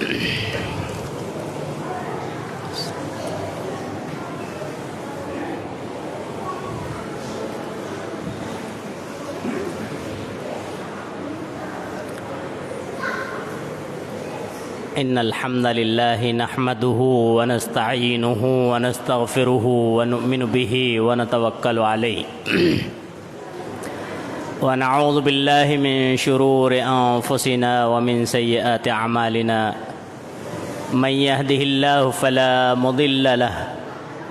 إن الحمد لله نحمده ونستعينه ونستغفره ونؤمن به ونتوكل عليه ونعوذ بالله من شرور أنفسنا ومن سيئات أعمالنا من يهده الله فلا مضل له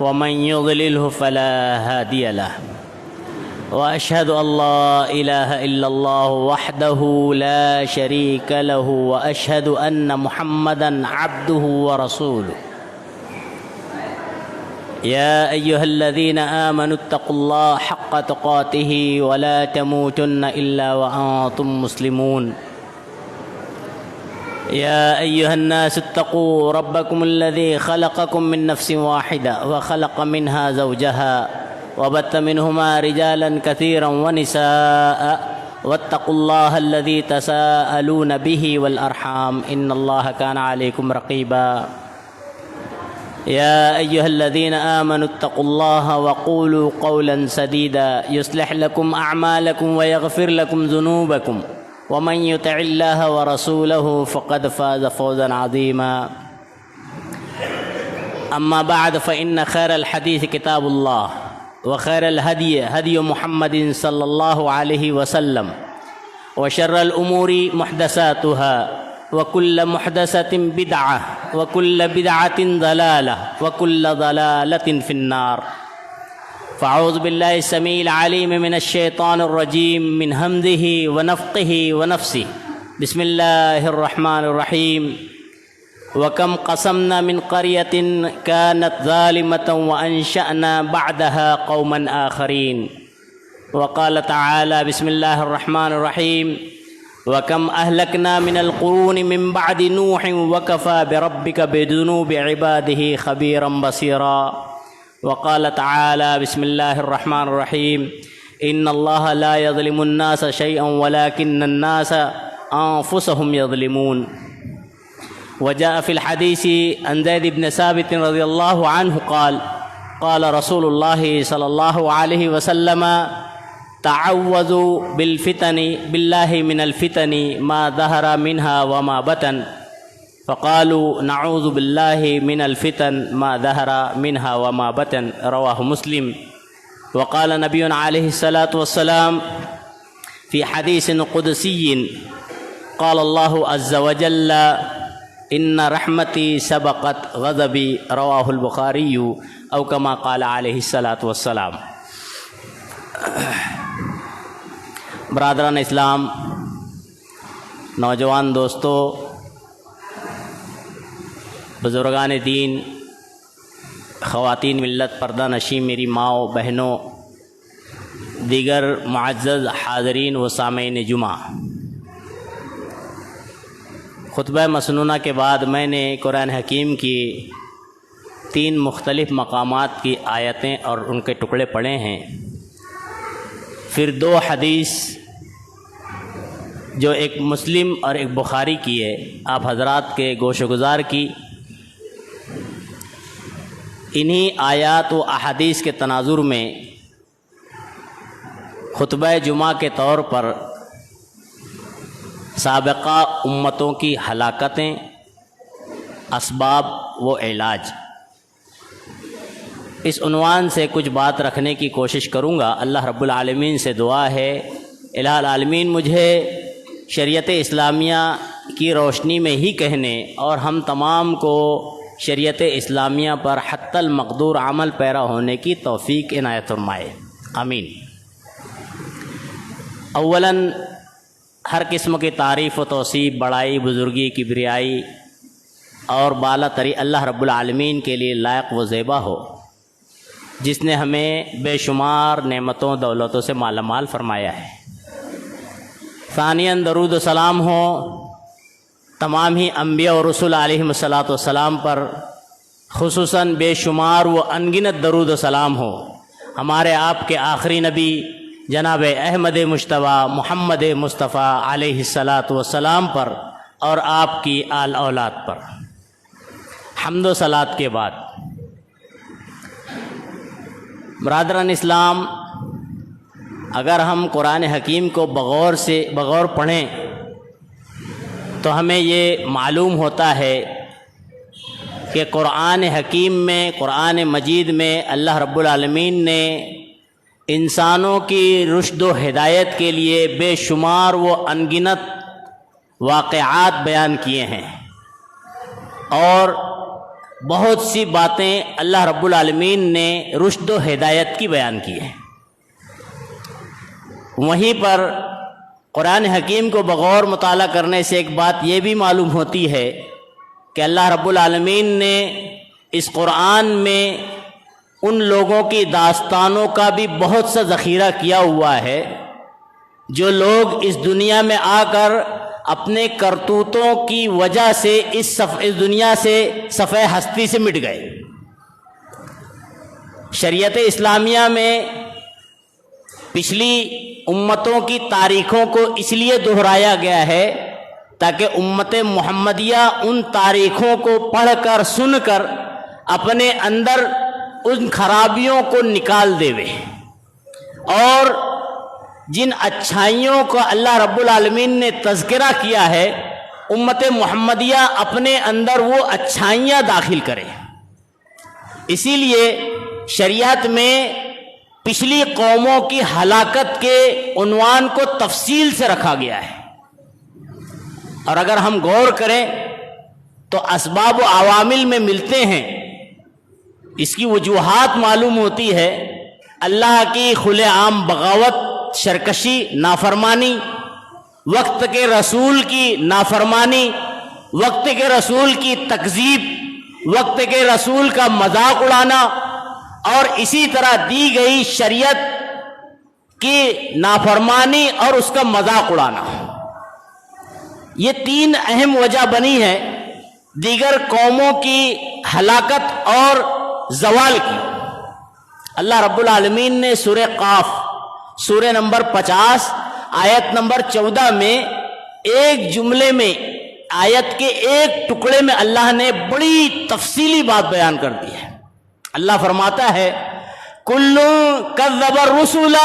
ومن يضلله فلا هادي له وأشهد أن لا إله إلا الله وحده لا شريك له وأشهد أن محمدًا عبده ورسوله يا أيها الذين آمنوا اتقوا الله حق تقاته ولا تموتن إلا وأنتم مسلمون يا أيها الناس اتقوا ربكم الذي خلقكم من نفس واحدة وخلق منها زوجها وبث منهما رجالا كثيرا ونساء واتقوا الله الذي تساءلون به والأرحام إن الله كان عليكم رقيبا يا أيها الذين آمنوا اتقوا الله وقولوا قولا سديدا يصلح لكم أعمالكم ويغفر لكم ذنوبكم ومن يطع الله ورسوله فقد فاز فوزا عظيما أما بعد فإن خير الحديث كتاب الله وخير الهدي هدي محمد صلى الله عليه وسلم وشر الأمور محدثاتها وكل محدثة بدعة وكل بدعة ضلالة وكل ضلالة في النار فأعوذ بالله السميع العليم من الشيطان الرجيم من همزه ونفخه ونفسه بسم الله الرحمن الرحيم وكم قسمنا من قرية كانت ظالمة وأنشأنا بعدها قوما آخرين وقال تعالى بسم الله الرحمن الرحيم وكم أهلكنا من القرون من بعد نوح وكفى بربك بذنوب عباده خبيرا بصيرا وقال تعالى بسم الله الرحمن الرحيم إن الله لا يظلم الناس شيئا ولكن الناس أنفسهم يظلمون وجاء في الحديث عن زيد بن ثابت رضي الله عنه قال رسول الله صلى الله عليه وسلم تعوذوا بالله من الفتن ما ظهر منها وما بطن فقالوا نعوذ بالله من الفتن ما ظهر منها وما بطن رواه مسلم وقال نبينا عليه الصلاة والسلام في حديث قدسي قال الله عز وجل إن رحمتي سبقت غضبي رواه البخاري او كما قال علیہ الصلاۃ والسلام۔ برادران اسلام، نوجوان دوستو، بزرگان دین، خواتین ملت، پردہ نشین میری ماؤں، بہنوں، دیگر معزز حاضرین و سامعین جمعہ، خطبہ مسنونہ کے بعد میں نے قرآن حکیم کی 3 مختلف مقامات کی آیتیں اور ان کے ٹکڑے پڑھے ہیں، پھر 2 حدیث جو ایک مسلم اور ایک بخاری کی ہے، آپ حضرات کے گوش گزار کی۔ انہی آیات و احادیث کے تناظر میں خطبہ جمعہ کے طور پر سابقہ امتوں کی ہلاکتیں، اسباب و علاج، اس عنوان سے کچھ بات رکھنے کی کوشش کروں گا۔ اللہ رب العالمین سے دعا ہے الہ العالمین مجھے شریعت اسلامیہ کی روشنی میں ہی کہنے اور ہم تمام کو شریعت اسلامیہ پر حتی المقدور عمل پیرا ہونے کی توفیق عنایت فرمائے، آمین۔ اولاً ہر قسم کی تعریف و توصیف، بڑائی، بزرگی، کبریائی اور بالا تری اللہ رب العالمین کے لیے لائق و زیبا ہو، جس نے ہمیں بے شمار نعمتوں دولتوں سے مالا مال فرمایا ہے۔ ثانیاً درود و سلام ہو تمام ہی انبیاء و رسول علیہم الصلاۃ والسلام پر، خصوصاً بے شمار و انگنت درود و سلام ہو ہمارے آپ کے آخری نبی جناب احمد مجتبیٰ محمد مصطفیٰ علیہ الصلاۃ والسلام پر، اور آپ کی آل اولاد پر۔ حمد و صلات کے بعد برادران اسلام، اگر ہم قرآن حکیم کو بغور پڑھیں تو ہمیں یہ معلوم ہوتا ہے کہ قرآن حکیم میں، قرآن مجید میں اللہ رب العالمین نے انسانوں کی رشد و ہدایت کے لیے بے شمار و انگنت واقعات بیان کیے ہیں، اور بہت سی باتیں اللہ رب العالمین نے رشد و ہدایت کی بیان کی ہیں۔ وہیں پر قرآن حکیم کو بغور مطالعہ کرنے سے ایک بات یہ بھی معلوم ہوتی ہے کہ اللہ رب العالمین نے اس قرآن میں ان لوگوں کی داستانوں کا بھی بہت سا ذخیرہ کیا ہوا ہے جو لوگ اس دنیا میں آ کر اپنے کرتوتوں کی وجہ سے اس دنیا سے صفحہ ہستی سے مٹ گئے۔ شریعت اسلامیہ میں پچھلی امتوں کی تاریخوں کو اس لیے دہرایا گیا ہے تاکہ امت محمدیہ ان تاریخوں کو پڑھ کر، سن کر اپنے اندر ان خرابیوں کو نکال دیوے، اور جن اچھائیوں کا اللہ رب العالمین نے تذکرہ کیا ہے امت محمدیہ اپنے اندر وہ اچھائیاں داخل کرے۔ اسی لیے شریعت میں پچھلی قوموں کی ہلاکت کے عنوان کو تفصیل سے رکھا گیا ہے، اور اگر ہم غور کریں تو اسباب و عوامل میں ملتے ہیں، اس کی وجوہات معلوم ہوتی ہے۔ اللہ کی کھلے عام بغاوت، سرکشی، نافرمانی، وقت کے رسول کی نافرمانی، وقت کے رسول کی تکذیب، وقت کے رسول کا مذاق اڑانا، اور اسی طرح دی گئی شریعت کی نافرمانی اور اس کا مذاق اڑانا۔ یہ تین اہم وجہ بنی ہے دیگر قوموں کی ہلاکت اور زوال کی۔ اللہ رب العالمین نے سورہ قاف، سورہ نمبر 50 آیت نمبر 14 میں ایک جملے میں، آیت کے ایک ٹکڑے میں اللہ نے بڑی تفصیلی بات بیان کر دی ہے۔ اللہ فرماتا ہے کُلٌّ کذب الرسل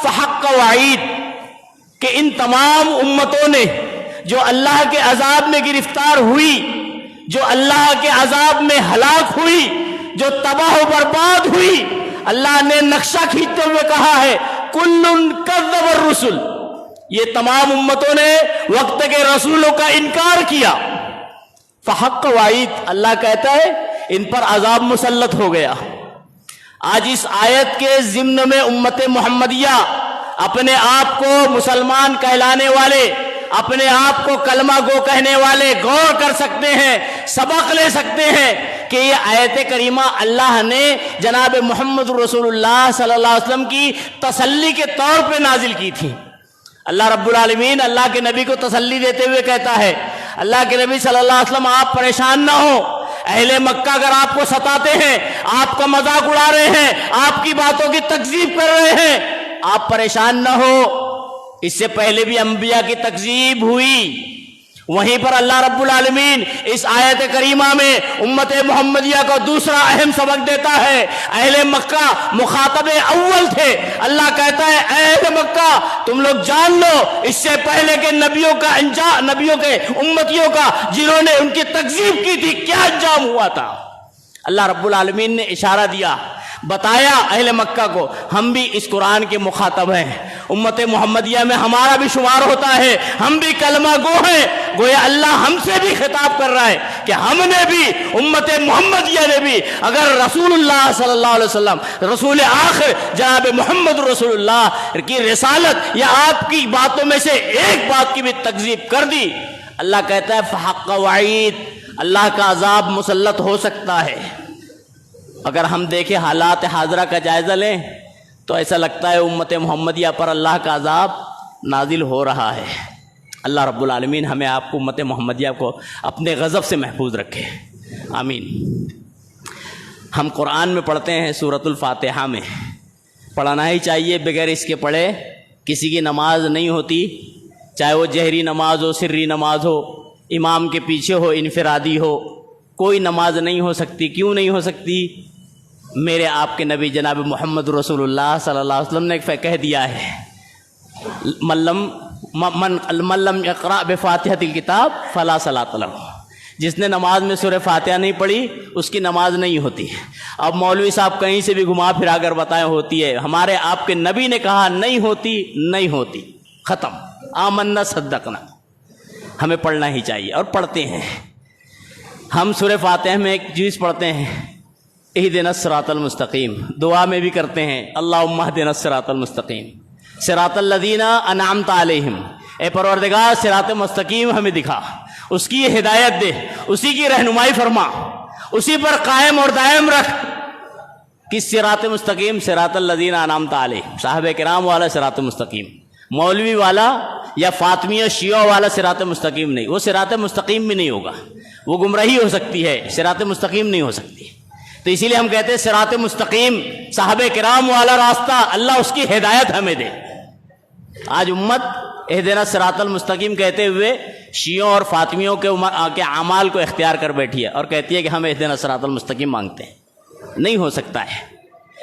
فحق وعید، کہ ان تمام امتوں نے جو اللہ کے عذاب میں گرفتار ہوئی، جو اللہ کے عذاب میں ہلاک ہوئی، جو تباہ و برباد ہوئی، اللہ نے نقشہ کھینچتے ہوئے کہا ہے کُلٌّ کذب الرسل، یہ تمام امتوں نے وقت کے رسولوں کا انکار کیا۔ فحق وعید، اللہ کہتا ہے ان پر عذاب مسلط ہو گیا۔ آج اس آیت کے ضمن میں امت محمدیہ اپنے آپ کو مسلمان کہلانے والے، اپنے آپ کو کلمہ گو کہنے والے غور کر سکتے ہیں، سبق لے سکتے ہیں کہ یہ آیت کریمہ اللہ نے جناب محمد رسول اللہ صلی اللہ علیہ وسلم کی تسلی کے طور پہ نازل کی تھی۔ اللہ رب العالمین اللہ کے نبی کو تسلی دیتے ہوئے کہتا ہے، اللہ کے نبی صلی اللہ علیہ وسلم آپ پریشان نہ ہو، اہل مکہ اگر آپ کو ستاتے ہیں، آپ کا مذاق اڑا رہے ہیں، آپ کی باتوں کی تکذیب کر رہے ہیں، آپ پریشان نہ ہو، اس سے پہلے بھی انبیاء کی تکذیب ہوئی۔ وہیں پر اللہ رب العالمین اس آیت کریمہ میں امت محمدیہ کو دوسرا اہم سبق دیتا ہے۔ اہل مکہ مخاطب اول تھے، اللہ کہتا ہے اہل مکہ تم لوگ جان لو اس سے پہلے کے نبیوں کا انجام، نبیوں کے امتیوں کا جنہوں نے ان کی تکذیب کی تھی، کیا انجام ہوا تھا۔ اللہ رب العالمین نے اشارہ دیا، بتایا اہل مکہ کو ہم بھی اس قرآن کے مخاطب ہیں، امت محمدیہ میں ہمارا بھی شمار ہوتا ہے، ہم بھی کلمہ گو ہیں۔ گویا اللہ ہم سے بھی خطاب کر رہا ہے کہ ہم نے بھی، امت محمدیہ نے بھی، اگر رسول اللہ صلی اللہ علیہ وسلم، رسول آخر جناب محمد رسول اللہ کی رسالت یا آپ کی باتوں میں سے ایک بات کی بھی تکذیب کر دی، اللہ کہتا ہے فحق وعید، اللہ کا عذاب مسلط ہو سکتا ہے۔ اگر ہم دیکھیں حالات حاضرہ کا جائزہ لیں تو ایسا لگتا ہے امت محمدیہ پر اللہ کا عذاب نازل ہو رہا ہے۔ اللہ رب العالمین ہمیں آپ کو، امت محمدیہ کو اپنے غضب سے محفوظ رکھے، آمین۔ ہم قرآن میں پڑھتے ہیں سورۃ الفاتحہ میں، پڑھنا ہی چاہیے، بغیر اس کے پڑھے کسی کی نماز نہیں ہوتی، چاہے وہ جہری نماز ہو، سری نماز ہو امام کے پیچھے ہو، انفرادی ہو، کوئی نماز نہیں ہو سکتی۔ کیوں نہیں ہو سکتی؟ میرے آپ کے نبی جناب محمد رسول اللہ صلی اللہ علیہ وسلم نے کہہ دیا ہے، من لم یقرأ بفاتحۃ الکتاب فلا صلاۃ لہ، جس نے نماز میں سورہ فاتحہ نہیں پڑھی اس کی نماز نہیں ہوتی۔ اب مولوی صاحب کہیں سے بھی گھما پھرا کر بتائیں ہوتی ہے، ہمارے آپ کے نبی نے کہا نہیں ہوتی، نہیں ہوتی، ختم۔ آمنا صدقنا، ہمیں پڑھنا ہی چاہیے اور پڑھتے ہیں۔ ہم سورہ فاتحہ میں ایک چیز پڑھتے ہیں، اہدنا الصراط المستقیم، دعا میں بھی کرتے ہیں اللہم اہدنا الصراط المستقیم، صراط الذین انعمت علیہم، اے پروردگار صراط مستقیم ہمیں دکھا، اس کی ہدایت دے، اسی کی رہنمائی فرما، اسی پر قائم اور دائم رکھ۔ کس صراط مستقیم؟ صراط الذین انعمت علیہم، صحابہ کرام والا صراط مستقیم، مولوی والا یا فاطمیہ شیعہ والا صراط مستقیم نہیں، وہ صراط مستقیم بھی نہیں ہوگا، وہ گمراہی ہو سکتی ہے، صراط مستقیم نہیں ہو سکتی۔ تو اسی لیے ہم کہتے ہیں صراط مستقیم، صحابہ کرام والا راستہ، اللہ اس کی ہدایت ہمیں دے۔ آج امت اہدنا صراط المستقیم کہتے ہوئے شیعوں اور فاطمیوں کے اعمال کو اختیار کر بیٹھی ہے اور کہتی ہے کہ ہم اہدنا صراط المستقیم مانگتے ہیں، نہیں ہو سکتا ہے۔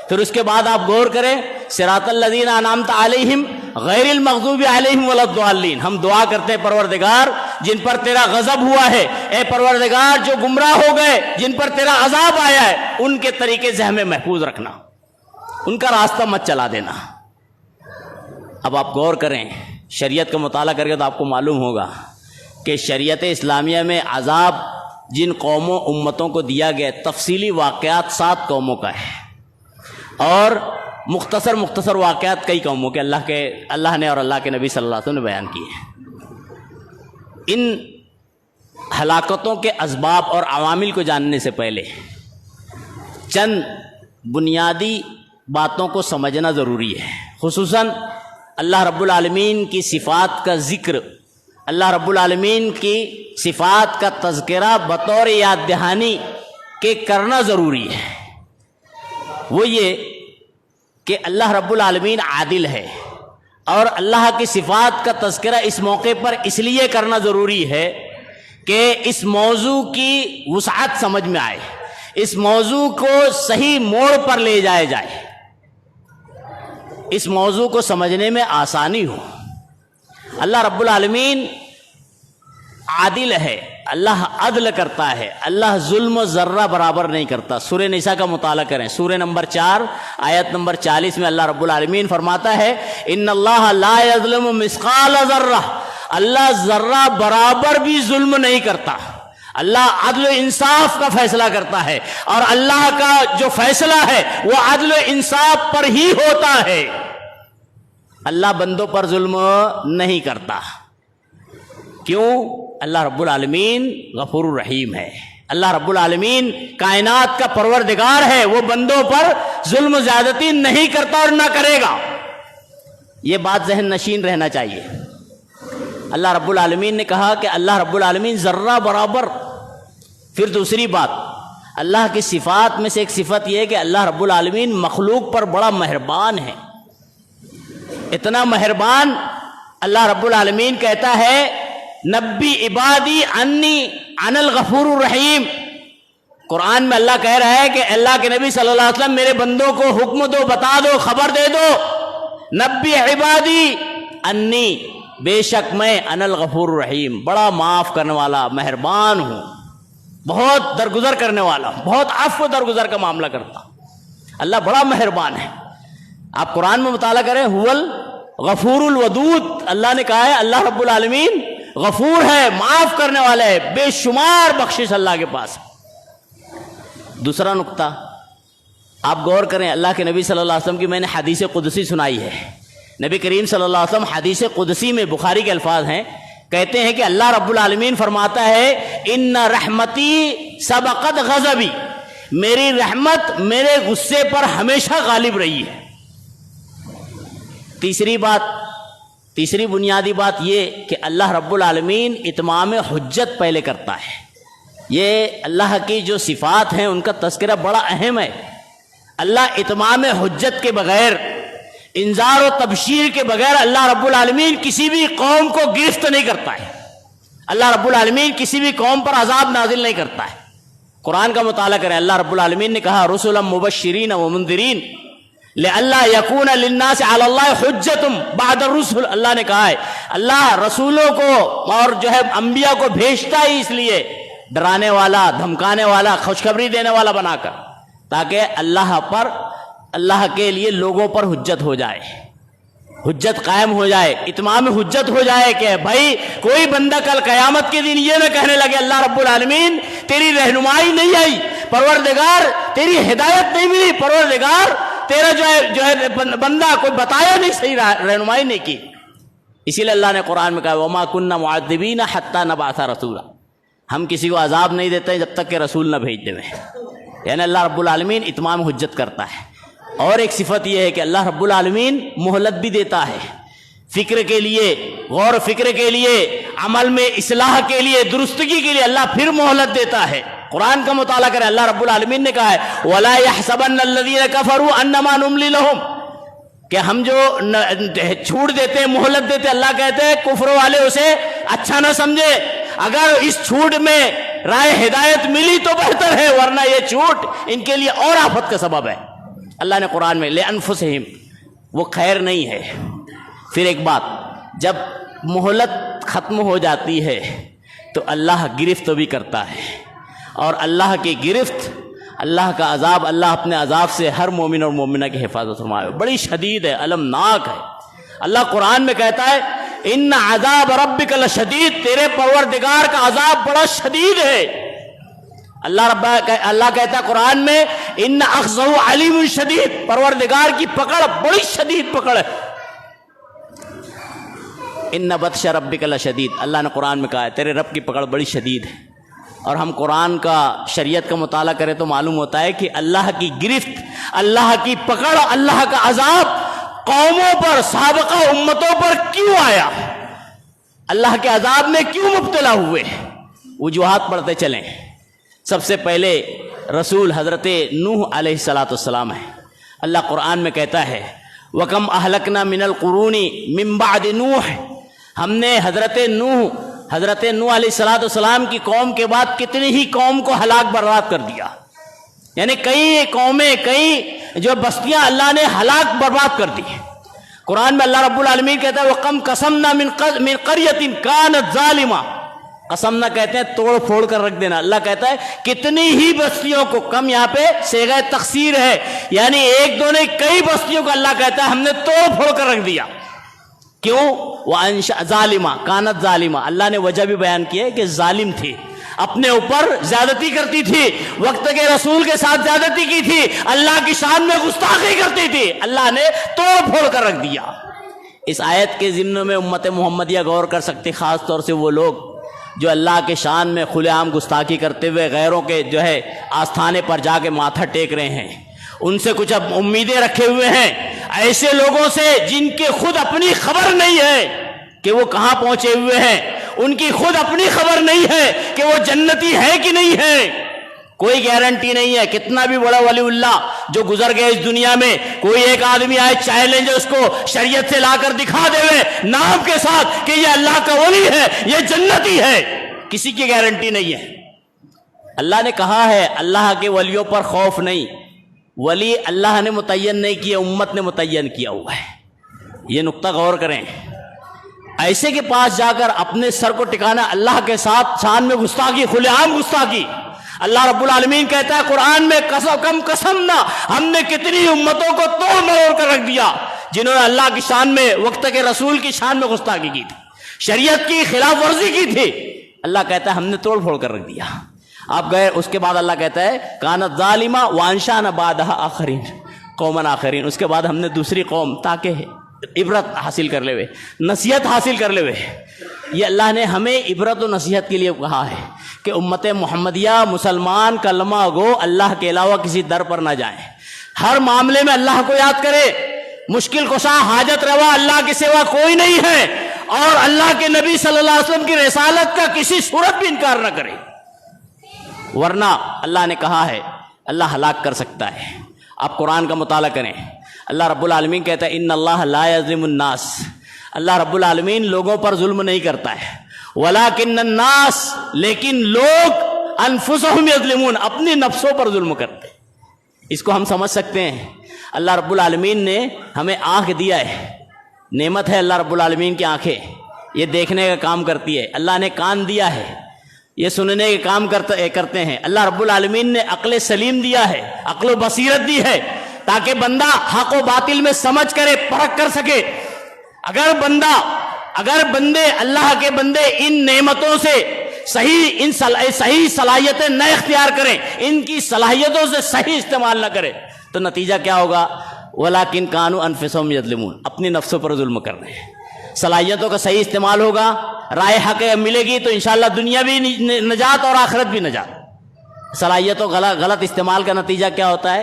پھر اس کے بعد آپ غور کریں، صراط الذین انعمت علیہم غیر المغضوب علیہم ولا الضالین، ہم دعا کرتے ہیں پروردگار جن پر تیرا غضب ہوا ہے، اے پروردگار جو گمراہ ہو گئے، جن پر تیرا عذاب آیا ہے، ان کے طریقے سے ہمیں محفوظ رکھنا، ان کا راستہ مت چلا دینا۔ اب آپ غور کریں، شریعت کا مطالعہ کر کے تو آپ کو معلوم ہوگا کہ شریعت اسلامیہ میں عذاب جن قوموں امتوں کو دیا گیا، تفصیلی واقعات 7 قوموں کا ہے، اور مختصر واقعات کئی قوموں کے اللہ نے اور اللہ کے نبی صلی اللہ علیہ وسلم نے بیان کیے ہیں۔ ان ہلاکتوں کے اسباب اور عوامل کو جاننے سے پہلے چند بنیادی باتوں کو سمجھنا ضروری ہے، خصوصاً اللہ رب العالمین کی صفات کا ذکر، اللہ رب العالمین کی صفات کا تذکرہ بطور یاد دہانی کے کرنا ضروری ہے۔ وہ یہ کہ اللہ رب العالمین عادل ہے، اور اللہ کی صفات کا تذکرہ اس موقع پر اس لیے کرنا ضروری ہے کہ اس موضوع کی وسعت سمجھ میں آئے، اس موضوع کو صحیح موڑ پر لے جائے جائے، اس موضوع کو سمجھنے میں آسانی ہو۔ اللہ رب العالمین عادل ہے، اللہ عدل کرتا ہے، اللہ ظلم و ذرہ برابر نہیں کرتا۔ سورہ نساء کا مطالعہ کریں، سورہ نمبر 4 آیت نمبر 40 میں اللہ رب العالمین فرماتا ہے ان اللہ لا یظلم مثقال ذرہ، اللہ ذرہ برابر بھی ظلم نہیں کرتا، اللہ عدل و انصاف کا فیصلہ کرتا ہے، اور اللہ کا جو فیصلہ ہے وہ عدل و انصاف پر ہی ہوتا ہے۔ اللہ بندوں پر ظلم نہیں کرتا، کیوں؟ اللہ رب العالمین غفور الرحیم ہے، اللہ رب العالمین کائنات کا پروردگار ہے، وہ بندوں پر ظلم و زیادتی نہیں کرتا اور نہ کرے گا۔ یہ بات ذہن نشین رہنا چاہیے۔ اللہ رب العالمین نے کہا کہ اللہ رب العالمین ذرہ برابر۔ پھر دوسری بات، اللہ کی صفات میں سے ایک صفت یہ ہے کہ اللہ رب العالمین مخلوق پر بڑا مہربان ہے، اتنا مہربان اللہ رب العالمین کہتا ہے نبی عبادی انی انا الغفور الرحیم۔ قرآن میں اللہ کہہ رہا ہے کہ اللہ کے نبی صلی اللہ علیہ وسلم میرے بندوں کو حکم دو، بتا دو، خبر دے دو، نبی عبادی انی، بے شک میں انا الغفور الرحیم، بڑا معاف کرنے والا مہربان ہوں، بہت درگزر کرنے والا، بہت عفو درگزر کا معاملہ کرتا۔ اللہ بڑا مہربان ہے۔ آپ قرآن میں مطالعہ کریں، هو الغفور الودود، اللہ نے کہا ہے اللہ رب العالمین غفور ہے، معاف کرنے والا ہے، بے شمار بخشش اللہ کے پاس۔ دوسرا نقطہ آپ غور کریں، اللہ کے نبی صلی اللہ علیہ وسلم کی میں نے حدیث قدسی سنائی ہے، نبی کریم صلی اللہ علیہ وسلم حدیث قدسی میں بخاری کے الفاظ ہیں، کہتے ہیں کہ اللہ رب العالمین فرماتا ہے ان رحمتی سبقت غضبی، میری رحمت میرے غصے پر ہمیشہ غالب رہی ہے۔ تیسری بنیادی بات یہ کہ اللہ رب العالمین اتمام حجت پہلے کرتا ہے۔ یہ اللہ کی جو صفات ہیں ان کا تذکرہ بڑا اہم ہے۔ اللہ اتمام حجت کے بغیر، انذار و تبشیر کے بغیر اللہ رب العالمین کسی بھی قوم کو گرفت نہیں کرتا ہے۔ اللہ رب العالمین کسی بھی قوم پر عذاب نازل نہیں کرتا ہے. قرآن کا مطالعہ کریں. اللہ رب العالمین نے کہا رسلا مبشرین و منذرین لئلا یکون للناس علی اللہ حجۃ بعد الرسل. اللہ نے کہا ہے اللہ رسولوں کو اور جو ہے انبیاء کو بھیجتا ہی اس لیے ڈرانے والا، دھمکانے والا، خوشخبری دینے والا بنا کر، تاکہ اللہ کے لیے لوگوں پر حجت ہو جائے، حجت قائم ہو جائے، اتمام حجت ہو جائے کہ بھائی کوئی بندہ کل قیامت کے دن یہ نہ کہنے لگے اللہ رب العالمین تیری رہنمائی نہیں آئی، پروردگار تیری ہدایت نہیں ملی، پروردگار تیرا جو ہے بندہ کوئی بتایا نہیں، صحیح رہنمائی نہیں کی. اسی لیے اللہ نے قرآن میں کہا وما كنا معذبین حتی نبعث رسولا، ہم کسی کو عذاب نہیں دیتے جب تک کہ رسول نہ بھیج دیں. یعنی اللہ رب العالمین اتمام حجت کرتا ہے. اور ایک صفت یہ ہے کہ اللہ رب العالمین مہلت بھی دیتا ہے فکر کے لیے، غور و فکر کے لیے، عمل میں اصلاح کے لیے، درستگی کے لیے اللہ پھر مہلت دیتا ہے. قرآن کا مطالعہ کریں. اللہ رب العالمین نے کہا ہے وَلَا يَحْسَبَنَّ الَّذِينَ كَفَرُوا أَنَّمَا نُمْلِي لَهُمْ، کہ ہم جو چھوٹ دیتے، مہلت دیتے، اللہ کہتے ہیں کفر والے اسے اچھا نہ سمجھے. اگر اس چھوٹ میں رائے ہدایت ملی تو بہتر ہے، ورنہ یہ چھوٹ ان کے لیے اور آفت کا سبب ہے. اللہ نے قرآن میں لِأَنفُسِهِمْ، وہ خیر نہیں ہے. پھر ایک بات، جب مہلت ختم ہو جاتی ہے تو اللہ گرفت بھی کرتا ہے، اور اللہ کی گرفت، اللہ کا عذاب، اللہ اپنے عذاب سے ہر مومن اور مومنہ کی حفاظت فرمائے. بڑی شدید ہے، المناک ہے. اللہ قرآن میں کہتا ہے ان عذاب ربک لشدید، تیرے پروردگار کا عذاب بڑا شدید ہے. اللہ کہتا ہے قرآن میں ان اخذہ علیم شدید، پروردگار کی پکڑ بڑی شدید پکڑ ہے. ان بطش ربک لشدید، اللہ نے قرآن میں کہا ہے تیرے رب کی پکڑ بڑی شدید ہے. اور ہم قرآن کا، شریعت کا مطالعہ کریں تو معلوم ہوتا ہے کہ اللہ کی گرفت، اللہ کی پکڑ، اللہ کا عذاب قوموں پر، سابقہ امتوں پر کیوں آیا، اللہ کے عذاب میں کیوں مبتلا ہوئے. وجوہات پڑھتے چلیں. سب سے پہلے رسول حضرت نوح علیہ السلام ہے. اللہ قرآن میں کہتا ہے وَكَمْ أَهْلَكْنَا مِنَ الْقُرُونِ مِنْ بَعْدِ نوح، ہم نے حضرت نوح علیہ السلام کی قوم کے بعد کتنی ہی قوم کو ہلاک برباد کر دیا. یعنی کئی قومیں، کئی جو بستیاں اللہ نے ہلاک برباد کر دی. قرآن میں اللہ رب العالمین کہتا ہے وَقَمْ قَسَمْنَا مِنْ قَرْيَةٍ كَانَتْ ظَالِمَةً، قسم نہ کہتے ہیں توڑ پھوڑ کر رکھ دینا. اللہ کہتا ہے کتنی ہی بستیوں کو، کم یہاں پہ صیغہ تقصیر ہے، یعنی ایک دو نہیں کئی بستیوں کو اللہ کہتا ہے ہم نے توڑ پھوڑ کر رکھ دیا. کیوں؟ وَأَنْشَأَ ظَالِمَةً كَانَتْ ظَالِمَةً، اللہ نے وجہ بھی بیان کی ہے کہ ظالم تھی، اپنے اوپر زیادتی کرتی تھی، وقت کے رسول کے ساتھ زیادتی کی تھی، اللہ کی شان میں گستاخی کرتی تھی. اللہ نے توڑ پھوڑ کر رکھ دیا. اس آیت کے ضمن میں امت محمدیہ غور کر سکتی، خاص طور سے وہ لوگ جو اللہ کے شان میں کھلے عام گستاخی کرتے ہوئے غیروں کے جو ہے آستانے پر جا کے ماتھا ٹیک رہے ہیں، ان سے کچھ اب امیدیں رکھے ہوئے ہیں. ایسے لوگوں سے جن کے خود اپنی خبر نہیں ہے کہ وہ کہاں پہنچے ہوئے ہیں، ان کی خود اپنی خبر نہیں ہے کہ وہ جنتی ہے کہ نہیں ہے، کوئی گارنٹی نہیں ہے. کتنا بھی بڑا ولی اللہ جو گزر گئے اس دنیا میں، کوئی ایک آدمی آئے چیلنج اس کو شریعت سے لا کر دکھا دے نام کے ساتھ کہ یہ اللہ کا ولی ہے، یہ جنتی ہے، کسی کی گارنٹی نہیں ہے. اللہ نے کہا ہے اللہ کے ولیوں پر خوف نہیں. ولی اللہ نے متعین نہیں کیا، امت نے متعین کیا ہوا ہے. یہ نقطہ غور کریں. ایسے کے پاس جا کر اپنے سر کو ٹکانا، اللہ کے ساتھ شان میں گستاخی، کھلے عام گستاخی. اللہ رب العالمین کہتا ہے قرآن میں قسمنا، ہم نے کتنی امتوں کو توڑ مروڑ کر رکھ دیا جنہوں نے اللہ کی شان میں، وقت کے رسول کی شان میں گستاخی کی تھی، شریعت کی خلاف ورزی کی تھی. اللہ کہتا ہے ہم نے توڑ پھوڑ کر رکھ دیا. آپ گئے، اس کے بعد اللہ کہتا ہے کانت ظالمہ وانشأنا بعدہا آخرین قوما آخرین، اس کے بعد ہم نے دوسری قوم تاکہ عبرت حاصل کر لے ہوئے، نصیحت حاصل کر لے ہوئے. یہ اللہ نے ہمیں عبرت و نصیحت کے لیے کہا ہے کہ امت محمدیہ، مسلمان کلمہ گو اللہ کے علاوہ کسی در پر نہ جائیں، ہر معاملے میں اللہ کو یاد کرے، مشکل کشا، حاجت روا اللہ کے سوا کوئی نہیں ہے، اور اللہ کے نبی صلی اللہ علیہ وسلم کی رسالت کا کسی صورت بھی انکار نہ کرے، ورنہ اللہ نے کہا ہے اللہ ہلاک کر سکتا ہے. آپ قرآن کا مطالعہ کریں. اللہ رب العالمین کہتا ہے ان اللہ لا یظلم الناس، اللہ رب العالمین لوگوں پر ظلم نہیں کرتا ہے. ولیکن الناس، لیکن لوگ انفسہم یظلمون، اپنی نفسوں پر ظلم کرتے ہیں۔ اس کو ہم سمجھ سکتے ہیں۔ اللہ رب العالمین نے ہمیں آنکھ دیا ہے، نعمت ہے اللہ رب العالمین کی آنکھیں، یہ دیکھنے کا کام کرتی ہے۔ اللہ نے کان دیا ہے، یہ سننے کے کام کرتے ہیں۔ اللہ رب العالمین نے عقل سلیم دیا ہے، عقل و بصیرت دی ہے، تاکہ بندہ حق و باطل میں سمجھ کرے، پرکھ کر سکے۔ اگر بندے اللہ کے بندے ان نعمتوں سے صحیح صلاحیتیں نہ اختیار کریں، ان کی صلاحیتوں سے صحیح استعمال نہ کریں، تو نتیجہ کیا ہوگا؟ وَلَٰكِن كَانُوا أَنفُسَهُمْ يَظْلِمُونَ، اپنی نفسوں پر ظلم کر رہے ہیں۔ صلاحیتوں کا صحیح استعمال ہوگا، رائے حق ملے گی تو انشاءاللہ دنیا بھی نجات اور آخرت بھی نجات۔ صلاحیتوں غلط استعمال کا نتیجہ کیا ہوتا ہے؟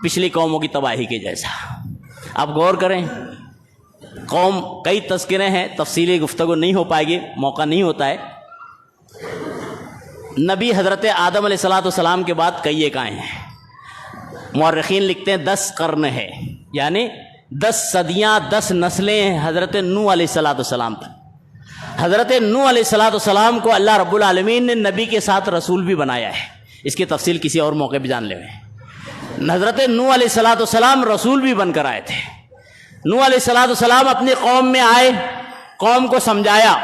پچھلی قوموں کی تباہی کے جیسا۔ آپ غور کریں، قوم، کئی تذکرے ہیں، تفصیلی گفتگو نہیں ہو پائے گی، موقع نہیں ہوتا ہے۔ نبی حضرت آدم علیہ السلام کے بعد کئی ایک آئے ہیں۔ مورخین لکھتے ہیں 10 قرن ہے، یعنی 10 صدیاں، 10 نسلیں ہیں حضرت نوح علیہ السلام تک۔ حضرت نوح علیہ السلام کو اللہ رب العالمین نے نبی کے ساتھ رسول بھی بنایا ہے، اس کی تفصیل کسی اور موقع پہ جان لیں۔ حضرت نوح علیہ السلام رسول بھی بن کر آئے تھے۔ نوح علیہ السلام اپنی قوم میں آئے، قوم کو سمجھایا۔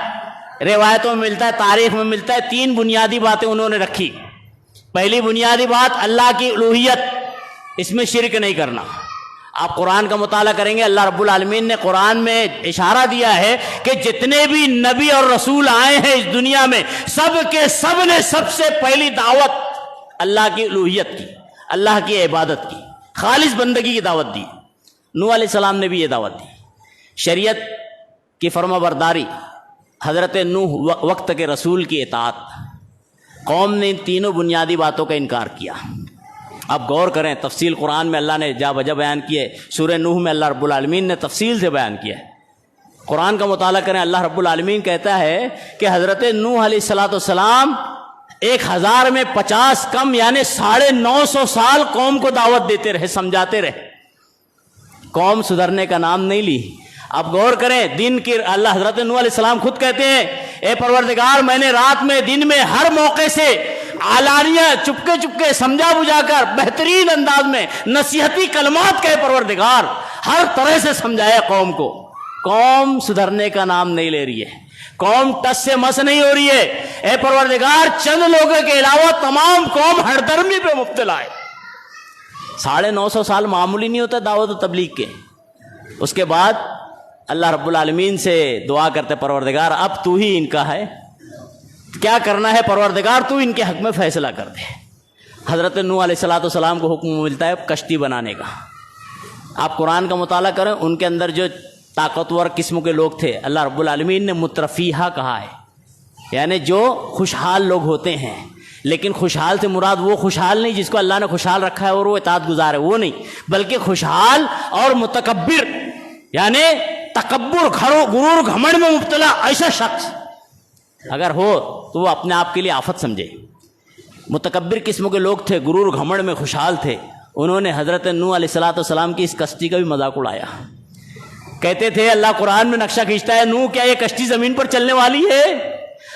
روایتوں میں ملتا ہے، تاریخ میں ملتا ہے، 3 بنیادی باتیں انہوں نے رکھی۔ پہلی بنیادی بات اللہ کی الوہیت، اس میں شرک نہیں کرنا۔ آپ قرآن کا مطالعہ کریں گے، اللہ رب العالمین نے قرآن میں اشارہ دیا ہے کہ جتنے بھی نبی اور رسول آئے ہیں اس دنیا میں، سب کے سب نے سب سے پہلی دعوت اللہ کی الوہیت کی، اللہ کی عبادت کی، خالص بندگی کی دعوت دی۔ نوح علیہ السلام نے بھی یہ دعوت دی، شریعت کی فرما برداری، حضرت نوح وقت کے رسول کی اطاعت۔ قوم نے ان تینوں بنیادی باتوں کا انکار کیا۔ اب غور کریں، تفصیل قرآن میں اللہ نے جا بجا بیان کی ہے، سورہ نوح میں اللہ رب العالمین نے تفصیل سے بیان کیا ہے۔ قرآن کا مطالعہ کریں، اللہ رب العالمین کہتا ہے کہ حضرت نوح علیہ السلام 1000 میں 50 کم، یعنی 950 سال قوم کو دعوت دیتے رہے، سمجھاتے رہے، قوم سدھرنے کا نام نہیں لی۔ اب غور کریں، دن کی اللہ حضرت نوح علیہ السلام خود کہتے ہیں، اے پروردگار، میں نے رات میں دن میں ہر موقع سے علانیہ چپکے سمجھا بجھا کر بہترین انداز میں نصیحتی کلمات کہے پروردگار، ہر طرح سے سمجھایا قوم کو۔ قوم سدھرنے کا نام نہیں لے رہی ہے، قوم ٹس سے مس نہیں ہو رہی ہے۔ اے پروردگار، چند لوگوں کے علاوہ تمام قوم ہر درمی پہ مبتلا ہے۔ 950 سال معمولی نہیں ہوتا دعوت و تبلیغ کے۔ اس کے بعد اللہ رب العالمین سے دعا کرتے، پروردگار اب تو ہی ان کا ہے، کیا کرنا ہے پروردگار، تو ان کے حق میں فیصلہ کر دے۔ حضرت نوح علیہ السلام کو حکم ملتا ہے کشتی بنانے کا۔ آپ قرآن کا مطالعہ کریں، ان کے اندر جو طاقتور قسم کے لوگ تھے، اللہ رب العالمین نے مترفیہ کہا ہے، یعنی جو خوشحال لوگ ہوتے ہیں۔ لیکن خوشحال سے مراد وہ خوشحال نہیں جس کو اللہ نے خوشحال رکھا ہے اور وہ اطاعت گزار ہے، وہ نہیں، بلکہ خوشحال اور متکبر، یعنی تکبر، غرور، گھمنڈ میں مبتلا ایسا شخص اگر ہو تو وہ اپنے آپ کے لیے آفت سمجھے۔ متکبر قسم کے لوگ تھے، غرور گھمنڈ میں خوشحال تھے، انہوں نے حضرت نوح علیہ السلام کی اس کشتی کا بھی مذاق اڑایا۔ کہتے تھے، اللہ قرآن میں نقشہ کھینچتا ہے، نوح کیا یہ کشتی زمین پر چلنے والی ہے؟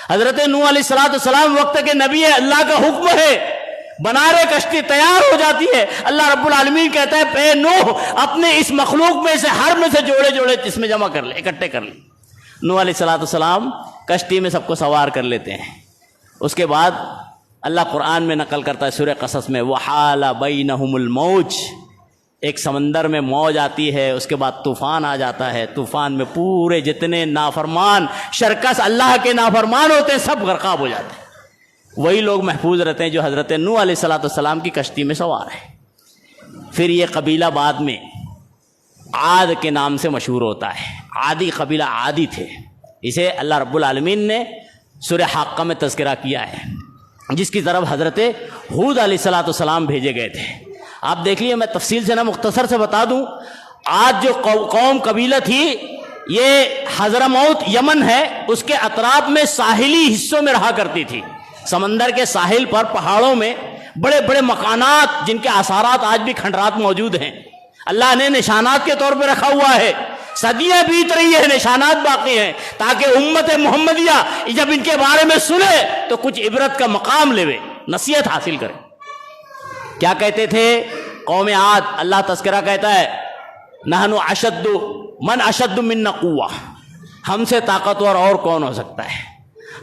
حضرت نوح علیہ السلام وقت کے نبی ہے، اللہ کا حکم ہے، بنا رہے کشتی تیار ہو جاتی ہے، اللہ رب العالمین کہتا ہے اے نوح اپنے اس مخلوق میں سے ہر میں سے جوڑے اس میں جمع کر لے، اکٹھے کر لے۔ نوح علیہ السلام کشتی میں سب کو سوار کر لیتے ہیں۔ اس کے بعد اللہ قرآن میں نقل کرتا ہے سورہ قصص میں، وحال بینہم الموج، ایک سمندر میں موج آتی ہے، اس کے بعد طوفان آ جاتا ہے، طوفان میں پورے جتنے نافرمان شرکس اللہ کے نافرمان ہوتے ہیں سب غرقاب ہو جاتے ہیں۔ وہی لوگ محفوظ رہتے ہیں جو حضرت نوح علیہ السلام کی کشتی میں سوار ہیں۔ پھر یہ قبیلہ بعد میں عاد کے نام سے مشہور ہوتا ہے، عادی قبیلہ، عادی تھے، اسے اللہ رب العالمین نے سورہ حاقہ میں تذکرہ کیا ہے، جس کی طرف حضرت ہود علیہ السلام بھیجے گئے تھے۔ آپ دیکھ لیے، میں تفصیل سے نہ مختصر سے بتا دوں، آج جو قوم قبیلہ تھی یہ حضرموت یمن ہے، اس کے اطراف میں ساحلی حصوں میں رہا کرتی تھی، سمندر کے ساحل پر پہاڑوں میں بڑے بڑے مکانات جن کے آثارات آج بھی کھنڈرات موجود ہیں، اللہ نے نشانات کے طور پہ رکھا ہوا ہے۔ صدیاں بیت رہی ہے، نشانات باقی ہیں، تاکہ امت محمدیہ جب ان کے بارے میں سنے تو کچھ عبرت کا مقام لے، نصیحت حاصل کرے۔ کیا کہتے تھے قوم عاد؟ اللہ تذکرہ کہتا ہے نحن اشد من اشد منا قوہ، ہم سے طاقتور اور کون ہو سکتا ہے۔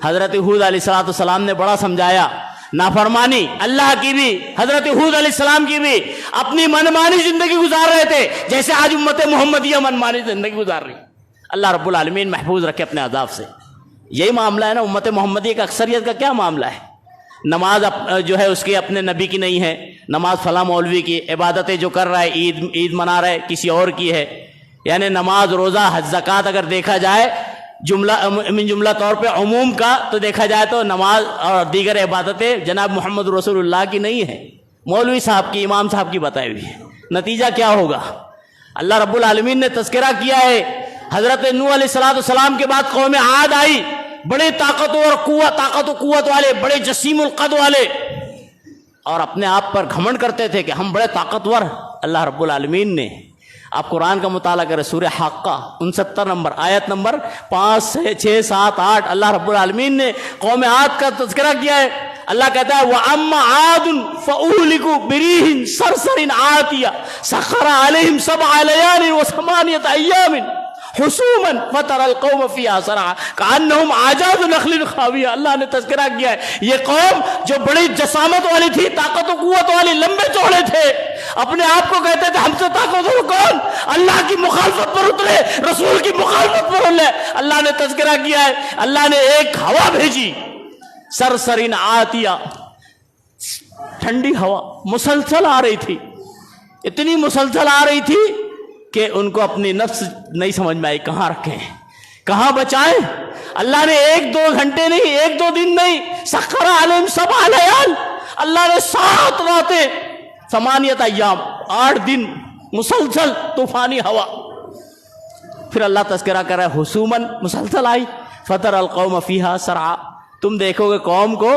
حضرت ہود علیہ السلام نے بڑا سمجھایا، نافرمانی اللہ کی بھی، حضرت ہود علیہ السلام کی بھی، اپنی منمانی زندگی گزار رہے تھے جیسے آج امت محمدیہ منمانی زندگی گزار رہی۔ اللہ رب العالمین محفوظ رکھے اپنے عذاب سے۔ یہی معاملہ ہے نا امت محمدیہ کا، اکثریت کا کیا معاملہ ہے؟ نماز جو ہے اس کی اپنے نبی کی نہیں ہے، نماز فلاں مولوی کی، عبادتیں جو کر رہا ہے، عید منا رہا ہے کسی اور کی ہے۔ یعنی نماز، روزہ، حج، زکوٰۃ اگر دیکھا جائے جملہ طور پہ عموم کا تو دیکھا جائے تو نماز اور دیگر عبادتیں جناب محمد رسول اللہ کی نہیں ہے، مولوی صاحب کی، امام صاحب کی بتائی ہوئی ہے۔ نتیجہ کیا ہوگا؟ اللہ رب العالمین نے تذکرہ کیا ہے، حضرت نوح علیہ السلام کے بعد قوم عاد آئی، بڑے طاقت و قوت والے، بڑے جسیم القد والے، اور اپنے آپ پر گھمنڈ کرتے تھے کہ ہم بڑے طاقتور۔ اللہ رب العالمین نے، آپ قرآن کا مطالعہ کریں، سورہ حاقہ 69 نمبر آیت نمبر 5 6 7 8، اللہ رب العالمین نے قوم عاد کا تذکرہ کیا ہے۔ اللہ کہتا ہے وَأَمَّا عَادٌ فَأُهْلِكُوا بِرِيحٍ صَرْصَرٍ عَاتِيَةٍ سَخَّرَ عَلَيْهِمْ 7 لَيَالٍ و8 أَيَّامٍ حُسُومًا فَتَرَى الْقَوْمَ فِيهَا صَرْعَىٰ كَأَنَّهُمْ أَعْجَازُ نَخْلٍ خَاوِيَةٍ۔ اللہ نے تذکرہ کیا ہے یہ قوم جو بڑی جسامت والی تھی، طاقت و قوت والی، لمبے چوڑے تھے، اپنے آپ کو کہتے تھے ہم سے طاقتور کون؟ اللہ کی مخالفت پر اترے، رسول کی مخالفت پر اترے۔ اللہ نے تذکرہ کیا ہے، اللہ نے ایک ہوا بھیجی، سرسرین عاتیہ، ٹھنڈی ہوا مسلسل آ رہی تھی، اتنی مسلسل آ رہی تھی کہ ان کو اپنی نفس نہیں سمجھ میں آئی، کہاں رکھیں، کہاں بچائیں۔ اللہ نے 1-2 گھنٹے نہیں، 1-2 دن نہیں، سخر علیہم 7 لیال، اللہ نے 7 راتیں، 8 ایام، 8 دن مسلسل طوفانی ہوا۔ پھر اللہ تذکرہ کر رہا ہے حسومن، مسلسل آئی، فتر القوم فیہا سرعا، تم دیکھو گے قوم کو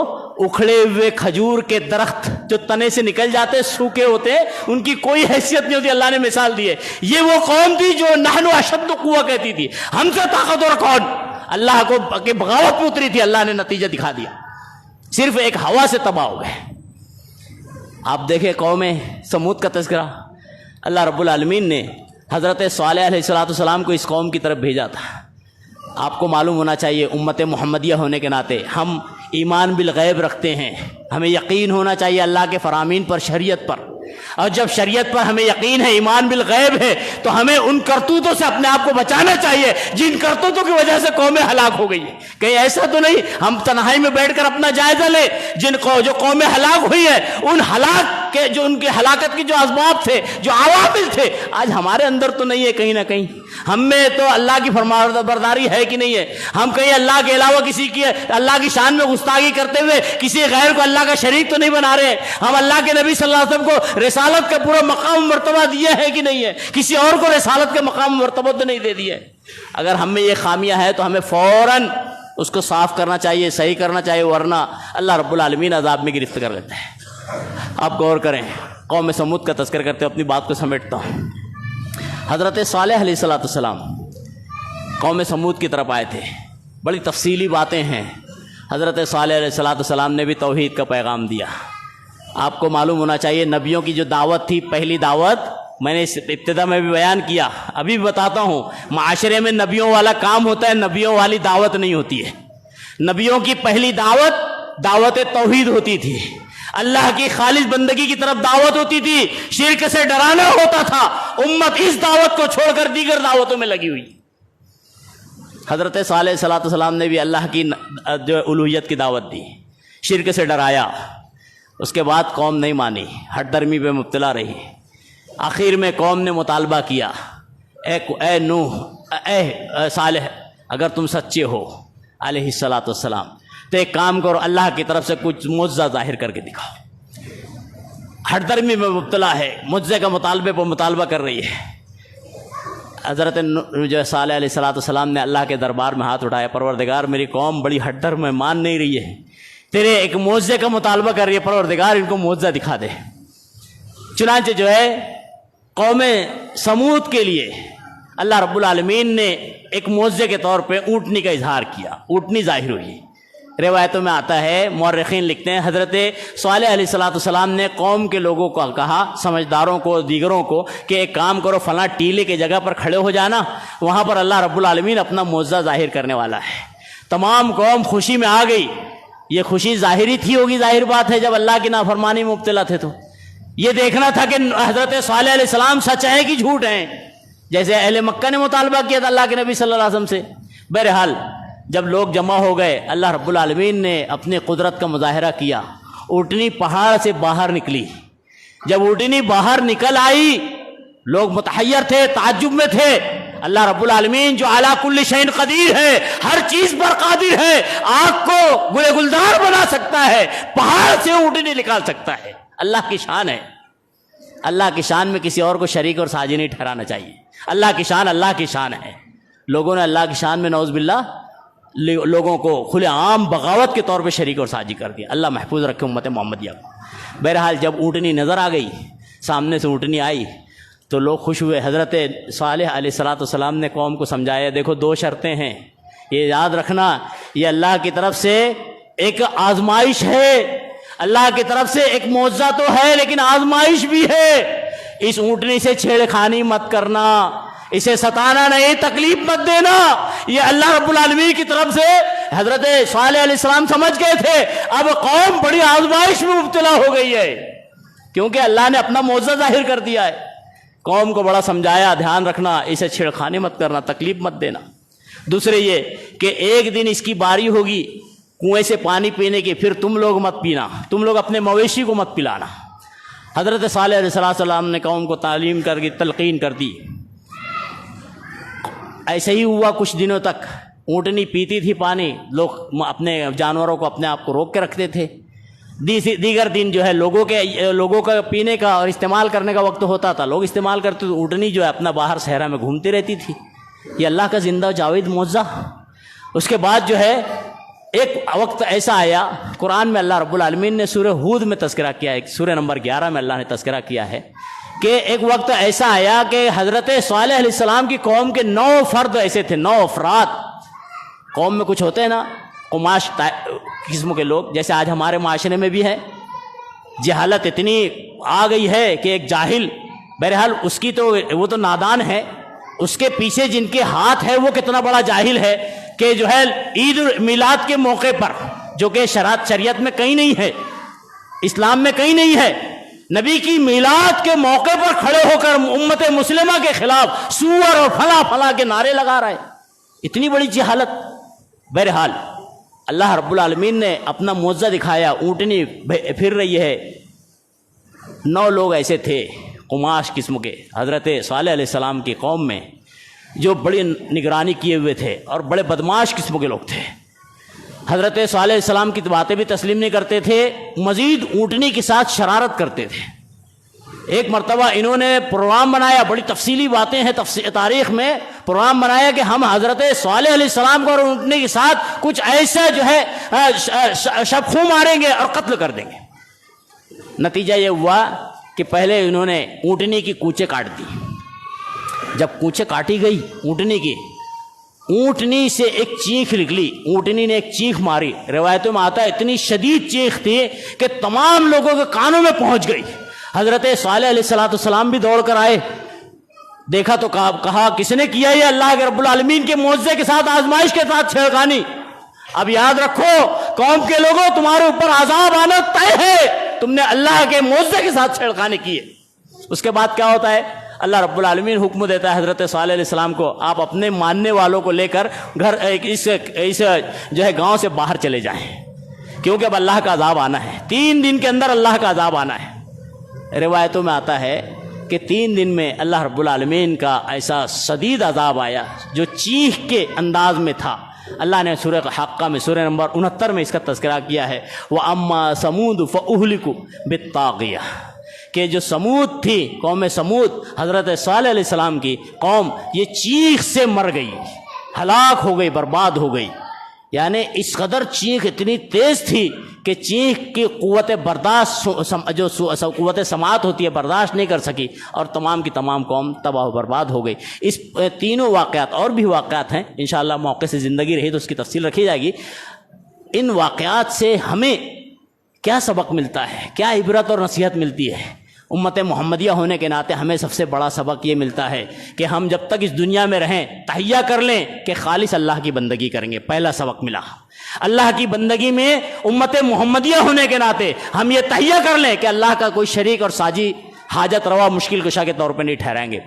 اکھڑے ہوئے کھجور کے درخت جو تنے سے نکل جاتے، سوکھے ہوتے، ان کی کوئی حیثیت نہیں ہوتی۔ اللہ نے مثال دی ہے، یہ وہ قوم تھی جو نحن اشد قوہ کہتی تھی، ہم سے طاقتور کون؟ اللہ کو کہ بغاوت پہ اتری تھی، اللہ نے نتیجہ دکھا دیا، صرف ایک ہوا سے تباہ ہو گئے۔ آپ دیکھیں قوم سمود کا تذکرہ، اللہ رب العالمین نے حضرت صالح علیہ السلام کو اس قوم کی طرف بھیجا تھا۔ آپ کو معلوم ہونا چاہیے امت محمدیہ ہونے کے ناطے ہم ایمان بالغیب رکھتے ہیں، ہمیں یقین ہونا چاہیے اللہ کے فرامین پر، شریعت پر، اور جب شریعت پر ہمیں یقین ہے، ایمان بالغیب ہے، تو ہمیں ان کرتوتوں سے اپنے آپ کو بچانا چاہیے جن کرتوتوں کی وجہ سے قومیں ہلاک ہو گئی ہیں۔ کہیں ایسا تو نہیں ہم تنہائی میں بیٹھ کر اپنا جائزہ لیں، جو قومیں ہلاک ہوئی ہیں، ان ہلاک کے جو ان کی ہلاکت کے جو اسباب تھے، جو عوامل تھے، آج ہمارے اندر تو نہیں ہے کہیں نہ کہیں۔ ہم میں تو اللہ کی فرمانبرداری ہے کہ نہیں ہے؟ ہم کہیں اللہ کے علاوہ کسی کی، اللہ کی شان میں گستاخی کرتے ہوئے کسی غیر کو اللہ کا شریک تو نہیں بنا رہے ہیں؟ ہم اللہ کے نبی صلی اللہ علیہ وسلم کو رسالت کا پورا مقام مرتبہ دیا ہے کہ نہیں ہے؟ کسی اور کو رسالت کا مقام مرتبہ تو نہیں دے دیا ہے۔ اگر ہم میں یہ خامیاں ہے تو ہمیں فوراً اس کو صاف کرنا چاہیے، صحیح کرنا چاہیے، ورنہ اللہ رب العالمین عذاب میں گرفتار کر لیتا ہے۔ آپ غور کریں، قوم سمود کا تذکر کرتے ہوئے اپنی بات کو سمیٹتا ہوں۔ حضرت صالح علیہ السلام قوم سمود کی طرف آئے تھے، بڑی تفصیلی باتیں ہیں۔ حضرت صالح علیہ السلام نے بھی توحید کا پیغام دیا۔ آپ کو معلوم ہونا چاہیے نبیوں کی جو دعوت تھی، پہلی دعوت میں نے اس ابتدا میں بھی بیان کیا، ابھی بھی بتاتا ہوں، معاشرے میں نبیوں والا کام ہوتا ہے، نبیوں والی دعوت نہیں ہوتی ہے۔ نبیوں کی پہلی دعوت توحید ہوتی تھی، اللہ کی خالص بندگی کی طرف دعوت ہوتی تھی، شرک سے ڈرانا ہوتا تھا۔ امت اس دعوت کو چھوڑ کر دیگر دعوتوں میں لگی ہوئی۔ حضرت صالح علیہ السلام نے بھی اللہ کی جو الوہیت کی دعوت دی، شرک سے ڈرایا، اس کے بعد قوم نہیں مانی، ہٹ درمی پہ مبتلا رہی۔ آخر میں قوم نے مطالبہ کیا، اے نوح، اے صالح، اگر تم سچے ہو علیہ السلام تو ایک کام کرو، اللہ کی طرف سے کچھ معجزہ ظاہر کر کے دکھاؤ۔ ہٹ درمی میں مبتلا ہے، معجزے کا مطالبہ کر رہی ہے۔ حضرت جو صالح علیہ السلام نے اللہ کے دربار میں ہاتھ اٹھایا، پروردگار میری قوم بڑی ہٹ درم میں مان نہیں رہی ہے، تیرے ایک معجزے کا مطالبہ کر رہی ہے، پروردگار ان کو معجزہ دکھا دے۔ چنانچہ جو ہے قوم سمود کے لیے اللہ رب العالمین نے ایک معجزے کے طور پہ اونٹنی کا اظہار کیا، اونٹنی ظاہر ہوئی۔ روایتوں میں آتا ہے، مورخین لکھتے ہیں، حضرت صالح علیہ السلام نے قوم کے لوگوں کو کہا، سمجھداروں کو، دیگروں کو، کہ ایک کام کرو، فلاں ٹیلے کی جگہ پر کھڑے ہو جانا، وہاں پر اللہ رب العالمین اپنا معجزہ ظاہر کرنے والا ہے۔ تمام قوم خوشی میں آ گئی۔ یہ خوشی ظاہری تھی ہوگی، ظاہر بات ہے، جب اللہ کی نافرمانی میں مبتلا تھے تو یہ دیکھنا تھا کہ حضرت صالح علیہ السلام سچ ہیں کہ جھوٹ ہیں، جیسے اہل مکہ نے مطالبہ کیا تھا اللہ کے نبی صلی اللہ علیہ وسلم سے۔ بہرحال جب لوگ جمع ہو گئے، اللہ رب العالمین نے اپنی قدرت کا مظاہرہ کیا۔ اونٹنی پہاڑ سے باہر نکلی۔ جب اونٹنی باہر نکل آئی، لوگ متحیر تھے، تعجب میں تھے۔ اللہ رب العالمین جو اعلیٰ کل شیء قدیر ہے، ہر چیز پر قادر ہے، آگ کو گلے گلدار بنا سکتا ہے، پہاڑ سے اونٹنی نکال سکتا ہے۔ اللہ کی شان ہے۔ اللہ کی شان میں کسی اور کو شریک اور ساجی نہیں ٹھہرانا چاہیے۔ اللہ کی شان اللہ کی شان ہے۔ لوگوں نے اللہ کی شان میں نعوذ باللہ لوگوں کو کھلے عام بغاوت کے طور پہ شریک اور ساجی کر دیا۔ اللہ محفوظ رکھے امت محمدیہ کو۔ بہرحال جب اونٹنی نظر آ گئی، سامنے سے اونٹنی آئی تو لوگ خوش ہوئے۔ حضرت صالح علیہ السلام نے قوم کو سمجھایا، دیکھو دو شرطیں ہیں، یہ یاد رکھنا، یہ اللہ کی طرف سے ایک آزمائش ہے، اللہ کی طرف سے ایک معجزہ تو ہے لیکن آزمائش بھی ہے۔ اس اونٹنی سے چھیڑ خانی مت کرنا، اسے ستانا نہیں، تکلیف مت دینا۔ یہ اللہ رب العالمین کی طرف سے حضرت صالح علیہ السلام سمجھ گئے تھے اب قوم بڑی آزمائش میں مبتلا ہو گئی ہے، کیونکہ اللہ نے اپنا معجزہ ظاہر کر دیا ہے۔ قوم کو بڑا سمجھایا، دھیان رکھنا، اسے چھیڑخانی مت کرنا، تکلیف مت دینا۔ دوسرے یہ کہ ایک دن اس کی باری ہوگی کنویں سے پانی پینے کی، پھر تم لوگ مت پینا، تم لوگ اپنے مویشی کو مت پلانا۔ حضرت صالح علیہ السلام نے قوم کو تعلیم کر کے تلقین کر دی۔ ایسے ہی ہوا کچھ دنوں تک۔ اونٹنی پیتی تھی پانی، لوگ اپنے جانوروں کو اپنے آپ کو روک کے رکھتے تھے۔ دیگر دن جو ہے لوگوں کا پینے کا اور استعمال کرنے کا وقت ہوتا تھا، لوگ استعمال کرتے تو اونٹنی جو ہے اپنا باہر صحرا میں گھومتی رہتی تھی۔ یہ اللہ کا زندہ و جاوید معجزہ۔ اس کے بعد جو ہے ایک وقت ایسا آیا، قرآن میں اللہ رب العالمین نے سورہ ہود میں تذکرہ کیا ہے، سورہ نمبر 11 میں اللہ نے تذکرہ کیا ہے کہ ایک وقت ایسا آیا کہ حضرت صالح علیہ السلام کی قوم کے 9 فرد ایسے تھے، 9 افراد۔ قوم میں کچھ ہوتے ہیں نا قماش قسم کے لوگ، جیسے آج ہمارے معاشرے میں بھی ہے۔ جہالت اتنی آ گئی ہے کہ ایک جاہل، بہرحال اس کی تو وہ تو نادان ہے، اس کے پیچھے جن کے ہاتھ ہے وہ کتنا بڑا جاہل ہے کہ جو ہے عید میلاد کے موقع پر، جو کہ شریعت میں کہیں نہیں ہے، اسلام میں کہیں نہیں ہے، نبی کی میلاد کے موقع پر کھڑے ہو کر امت مسلمہ کے خلاف سور اور فلاں فلاں کے نعرے لگا رہے، اتنی بڑی جہالت۔ بہرحال اللہ رب العالمین نے اپنا معجزہ دکھایا، اونٹنی پھر رہی ہے۔ 9 لوگ ایسے تھے قماش قسم کے حضرت صالح علیہ السلام کی قوم میں، جو بڑی نگرانی کیے ہوئے تھے اور بڑے بدماش قسم کے لوگ تھے۔ حضرت صالح علیہ السلام کی باتیں بھی تسلیم نہیں کرتے تھے، مزید اونٹنی کے ساتھ شرارت کرتے تھے۔ ایک مرتبہ انہوں نے پروگرام بنایا، بڑی تفصیلی باتیں ہیں تاریخ میں، پروگرام بنایا کہ ہم حضرت صالح علیہ السلام کو اور اونٹنی کے ساتھ کچھ ایسا جو ہے شبخوں ماریں گے اور قتل کر دیں گے۔ نتیجہ یہ ہوا کہ پہلے انہوں نے اونٹنی کی کونچیں کاٹ دی۔ جب کونچیں کاٹی گئی اونٹنی کی، اونٹنی سے ایک چیخ نکلی، اونٹنی نے ایک چیخ ماری۔ روایتوں میں آتا ہے اتنی شدید چیخ تھی کہ تمام لوگوں کے کانوں میں پہنچ گئی۔ حضرت صالح علیہ السلام بھی دوڑ کر آئے، دیکھا تو کہا کس نے کیا یہ اللہ کے رب العالمین کے معجزے کے ساتھ، آزمائش کے ساتھ چھیڑخانی۔ اب یاد رکھو قوم کے لوگوں، تمہارے اوپر عذاب آنا طے ہے، تم نے اللہ کے معجزے کے ساتھ چھیڑخانی کی ہے۔ اس کے بعد کیا ہوتا ہے؟ اللہ رب العالمین حکم دیتا ہے حضرت صالح علیہ السلام کو، آپ اپنے ماننے والوں کو لے کر گھر اس جو ہے گاؤں سے باہر چلے جائیں، کیونکہ اب اللہ کا عذاب آنا ہے، 3 دن کے اندر اللہ کا عذاب آنا ہے۔ روایتوں میں آتا ہے کہ 3 دن میں اللہ رب العالمین کا ایسا شدید عذاب آیا جو چیخ کے انداز میں تھا۔ اللہ نے سورہ حاقہ میں سورہ نمبر 69 میں اس کا تذکرہ کیا ہے، وَأَمَّا ثَمُودُ فَأُهْلِكُوا بِالطَّاغِيَةِ، کہ جو سمود تھی، قوم سمود، حضرت صالح علیہ السلام کی قوم، یہ چیخ سے مر گئی، ہلاک ہو گئی، برباد ہو گئی۔ یعنی اس قدر چینخ اتنی تیز تھی کہ چینخ کی قوت برداشت جو قوت سماعت ہوتی ہے برداشت نہیں کر سکی، اور تمام کی تمام قوم تباہ و برباد ہو گئی۔ اس تینوں واقعات، اور بھی واقعات ہیں انشاءاللہ، موقع سے زندگی رہی تو اس کی تفصیل رکھی جائے گی۔ ان واقعات سے ہمیں کیا سبق ملتا ہے، کیا عبرت اور نصیحت ملتی ہے؟ امت محمدیہ ہونے کے ناطے ہمیں سب سے بڑا سبق یہ ملتا ہے کہ ہم جب تک اس دنیا میں رہیں تہیہ کر لیں کہ خالص اللہ کی بندگی کریں گے۔ پہلا سبق ملا اللہ کی بندگی میں، امت محمدیہ ہونے کے ناطے ہم یہ تہیہ کر لیں کہ اللہ کا کوئی شریک اور ساجی حاجت روا مشکل کشا کے طور پہ نہیں ٹھہرائیں گے۔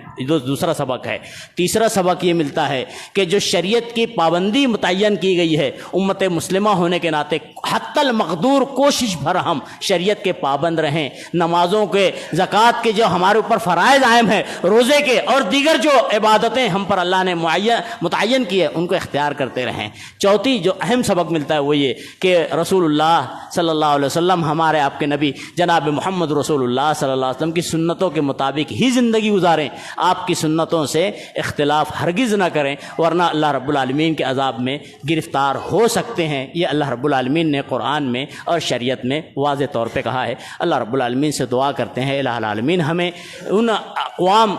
دوسرا سبق ہے۔ تیسرا سبق یہ ملتا ہے کہ جو شریعت کی پابندی متعین کی گئی ہے، امت مسلمہ ہونے کے ناطے حتی المقدور کوشش بھر ہم شریعت کے پابند رہیں، نمازوں کے، زکوٰۃ کے جو ہمارے اوپر فرائض عائم ہیں، روزے کے اور دیگر جو عبادتیں ہم پر اللہ نے متعین کی ہے ان کو اختیار کرتے رہیں۔ چوتھی جو اہم سبق ملتا ہے وہ یہ کہ رسول اللہ صلی اللہ علیہ وسلم، ہمارے آپ کے نبی جناب محمد رسول اللہ صلی اللہ علیہ وسلم کی سنتوں کے مطابق ہی زندگی گزاریں، آپ کی سنتوں سے اختلاف ہرگز نہ کریں، ورنہ اللہ رب العالمین کے عذاب میں گرفتار ہو سکتے ہیں۔ یہ اللہ رب العالمین نے قرآن میں اور شریعت میں واضح طور پہ کہا ہے۔ اللہ رب العالمین سے دعا کرتے ہیں الہ العالمین ہمیں ان اقوام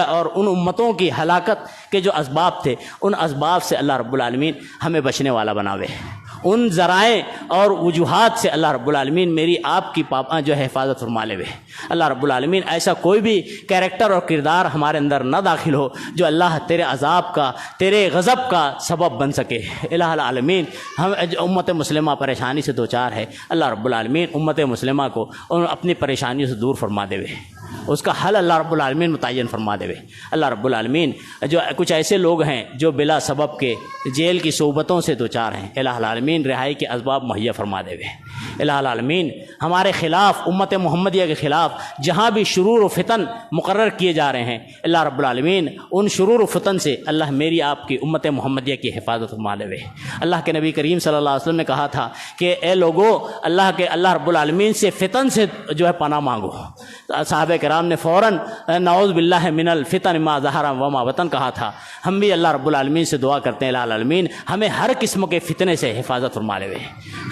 اور ان امتوں کی ہلاکت کے جو اسباب تھے ان اسباب سے اللہ رب العالمین ہمیں بچنے والا بناوے، ان ذرائع اور وجوہات سے اللہ رب العالمین میری آپ کی جو ہے حفاظت فرما لے۔ اللہ رب العالمین ایسا کوئی بھی کیریکٹر اور کردار ہمارے اندر نہ داخل ہو جو اللہ تیرے عذاب کا، تیرے غضب کا سبب بن سکے۔ الہ العالمین ہم امت مسلمہ پریشانی سے دوچار ہے، اللہ رب العالمین امت مسلمہ کو اپنی پریشانیوں سے دور فرما دے، اس کا حل اللہ رب العالمین متعین فرما دے۔ اللہ رب العالمین جو کچھ ایسے لوگ ہیں جو بلا سبب کے جیل کی صحبتوں سے دوچار ہیں، الہ العالمین رہائی کے اسباب مہیا فرما دے۔ الہ العالمین ہمارے خلاف، امت محمدیہ کے خلاف جہاں بھی شرور و فتن مقرر کیے جا رہے ہیں، اللہ رب العالمین ان شرور و فتن سے اللہ میری آپ کی امت محمدیہ کی حفاظت فرما لے۔ اللہ کے نبی کریم صلی اللہ علیہ وسلم نے کہا تھا کہ اے لوگو اللہ رب العالمین سے فتن سے جو ہے پناہ مانگو۔ صحابہ کرام نے فوراً نعوذ باللہ من الفتن ما ظہر وما بطن کہا تھا۔ ہم بھی اللہ رب العالمین سے دعا کرتے ہیں الہ العالمین ہمیں ہر قسم کے فتنے سے حفاظت فرما لے،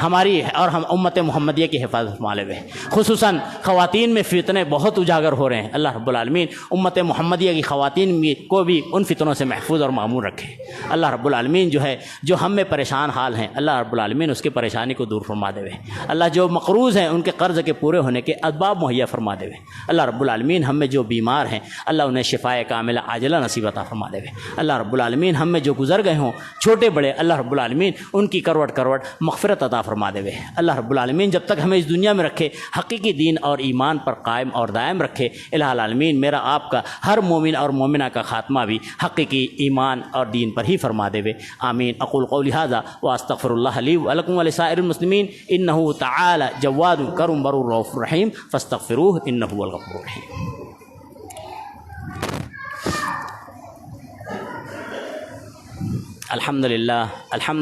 ہماری اور ہم امت محمدیہ کی حفاظت فرما لے۔ خصوصاً خواتین میں فتنے بہت اجاگر ہو رہے ہیں، اللہ رب العالمین امت محمدیہ کی خواتین کو بھی ان فتنوں سے محفوظ اور معمور رکھے۔ اللہ رب العالمین جو ہم میں پریشان حال ہیں، اللہ رب العالمین اس کی پریشانی کو دور فرما دے۔ اللہ جو مقروض ہیں ان کے قرض کے پورے ہونے کے اسباب مہیا فرما دے۔ اللہ رب العالمین ہم میں جو بیمار ہیں اللہ انہیں شفائے کاملہ عاجلہ نصیب عطا فرما دے۔ اللہ رب العالمین ہم میں جو گزر گئے ہوں چھوٹے بڑے، اللہ رب العالمین ان کی کروٹ مغفرت عطا فرما دے۔ اللہ رب العالمین جب تک ہمیں اس دنیا میں رکھے حقیقی دین اور ایمان پر قائم اور دائم رکھے۔ الہ العالمین میرا آپ کا ہر مومن اور مومنہ کا خاتمہ بھی حقیقی ایمان اور دین پر ہی فرما دے۔ آمین۔ اقول قولی ھذا واستغفر اللہ لی ولکم ولسائر المسلمین انہ تعالی جواد کرم بر رؤوف رحیم فاستغفروہ انہ هو الغفور الرحیم۔ الحمد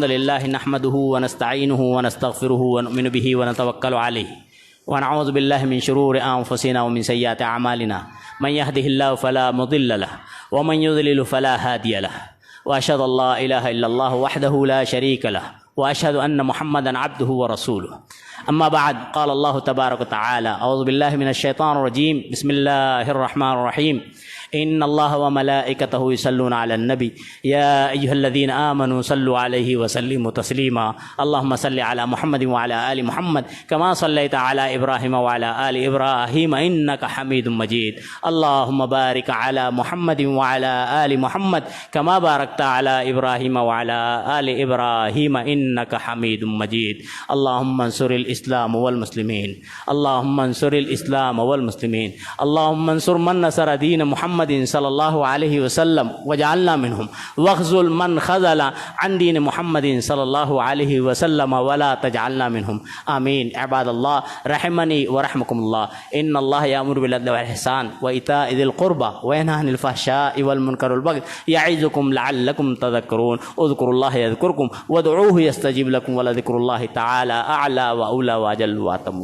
للہ نحمده ونستعینه ونستغفره ونؤمن به ونتوکل علیہ ونعوذ باللہ من شرور انفسنا ومن سیئات اعمالنا من يهده الله فلا مضل له ومن يضلل فلا هادي له واشهد ان لا اله الا الله وحده لا شريك له واشهد ان محمدا عبده ورسوله اما بعد قال الله تبارك وتعالى اعوذ باللہ من الشیطان الرجیم بسم اللہ الرحمن الرحیم ان اللہ وملائکتہ یصلون علی النبی یا ایہا الذین آمنوا صلوا علیہ وسلموا تسلیما اللہم صل علی محمد وعلی آل محمد کما صلیت علی ابراہیم وعلی آل ابراہیم انک حمید مجید اللہم بارک علی محمد وعلی آل محمد کما بارکت علی ابراہیم وعلی آل ابراہیم انک حمید مجید اللہم انصر الاسلام والمسلمین اللہم انصر الاسلام والمسلمین اللہم انصر من نصر دین محمد صلی اللہ علیہ وسلم وجعلنا منہم واخذل من خذل عن دین محمد صلی اللہ علیہ وسلم ولا تجعلنا منہم آمین۔ عباد اللہ رحمنی ورحمکم اللہ ان اللہ یامر بالعدل والاحسان وایتاء ذی القربى وینہی عن الفحشاء والمنکر والبغی یعظکم لعلکم تذکرون اذکروا اللہ یذکرکم وادعوہ یستجب لکم ولذکر اللہ تعالی اعلی واولی واجل واتم.